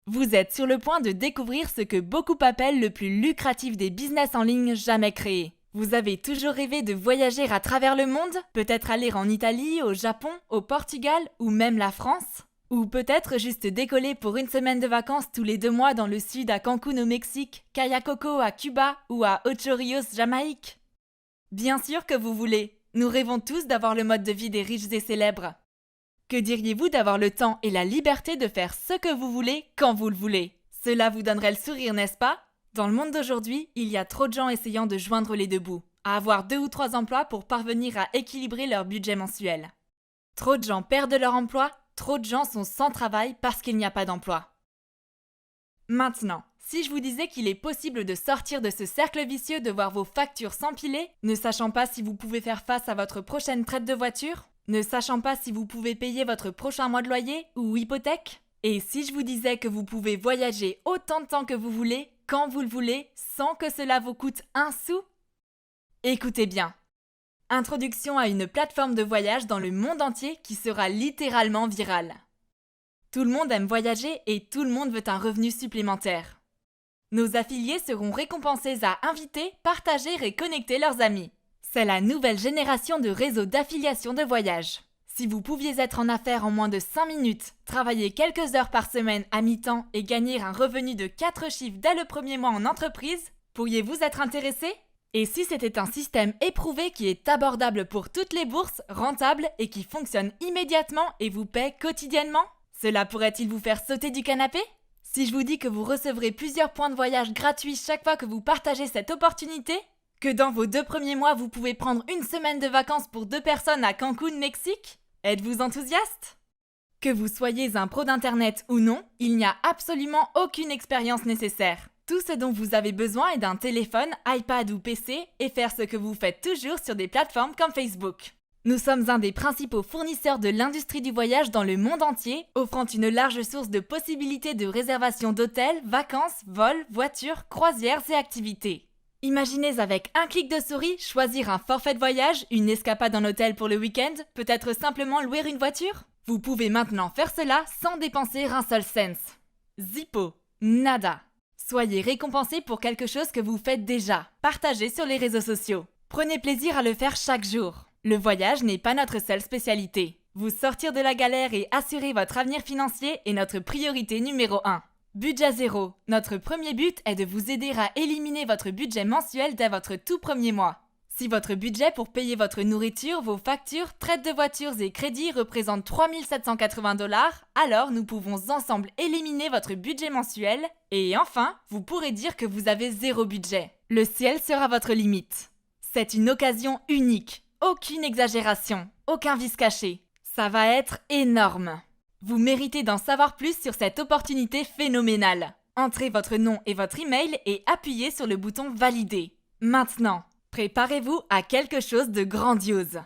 Vous êtes sur le point de découvrir ce que beaucoup appellent le plus lucratif des business en ligne jamais créés. Vous avez toujours rêvé de voyager à travers le monde? Peut-être aller en Italie, au Japon, au Portugal ou même la France? Ou peut-être juste décoller pour une semaine de vacances tous les 2 mois dans le sud à Cancun au Mexique, Cayacoco à Cuba ou à Ocho Rios, Jamaïque? Bien sûr que vous voulez. Nous rêvons tous d'avoir le mode de vie des riches et célèbres. Que diriez-vous d'avoir le temps et la liberté de faire ce que vous voulez quand vous le voulez? Cela vous donnerait le sourire, n'est-ce pas? Dans le monde d'aujourd'hui, il y a trop de gens essayant de joindre les deux bouts, à avoir 2 ou 3 emplois pour parvenir à équilibrer leur budget mensuel. Trop de gens perdent leur emploi, trop de gens sont sans travail parce qu'il n'y a pas d'emploi. Maintenant, si je vous disais qu'il est possible de sortir de ce cercle vicieux de voir vos factures s'empiler, ne sachant pas si vous pouvez faire face à votre prochaine traite de voiture, ne sachant pas si vous pouvez payer votre prochain mois de loyer ou hypothèque, et si je vous disais que vous pouvez voyager autant de temps que vous voulez, quand vous le voulez, sans que cela vous coûte un sou? Écoutez bien. Introduction à une plateforme de voyage dans le monde entier qui sera littéralement virale. Tout le monde aime voyager et tout le monde veut un revenu supplémentaire. Nos affiliés seront récompensés à inviter, partager et connecter leurs amis. C'est la nouvelle génération de réseaux d'affiliation de voyage. Si vous pouviez être en affaires en moins de 5 minutes, travailler quelques heures par semaine à mi-temps et gagner un revenu de 4 chiffres dès le premier mois en entreprise, pourriez-vous être intéressé? Et si c'était un système éprouvé qui est abordable pour toutes les bourses, rentable et qui fonctionne immédiatement et vous paie quotidiennement? Cela pourrait-il vous faire sauter du canapé? Si je vous dis que vous recevrez plusieurs points de voyage gratuits chaque fois que vous partagez cette opportunité? Que dans vos 2 premiers mois, vous pouvez prendre une semaine de vacances pour 2 personnes à Cancun, Mexique? Êtes-vous enthousiaste? Que vous soyez un pro d'internet ou non, il n'y a absolument aucune expérience nécessaire. Tout ce dont vous avez besoin est d'un téléphone, iPad ou PC et faire ce que vous faites toujours sur des plateformes comme Facebook. Nous sommes un des principaux fournisseurs de l'industrie du voyage dans le monde entier, offrant une large source de possibilités de réservation d'hôtels, vacances, vols, voitures, croisières et activités. Imaginez avec un clic de souris choisir un forfait de voyage, une escapade en hôtel pour le week-end, peut-être simplement louer une voiture? Vous pouvez maintenant faire cela sans dépenser un seul cent. Zippo, nada. Soyez récompensé pour quelque chose que vous faites déjà. Partagez sur les réseaux sociaux. Prenez plaisir à le faire chaque jour. Le voyage n'est pas notre seule spécialité. Vous sortir de la galère et assurer votre avenir financier est notre priorité numéro 1. Budget zéro. Notre premier but est de vous aider à éliminer votre budget mensuel dès votre tout premier mois. Si votre budget pour payer votre nourriture, vos factures, traites de voitures et crédits représente 3 780 $, alors nous pouvons ensemble éliminer votre budget mensuel et enfin, vous pourrez dire que vous avez 0 budget. Le ciel sera votre limite. C'est une occasion unique. Aucune exagération, aucun vice caché. Ça va être énorme. Vous méritez d'en savoir plus sur cette opportunité phénoménale. Entrez votre nom et votre email et appuyez sur le bouton Valider. Maintenant, préparez-vous à quelque chose de grandiose.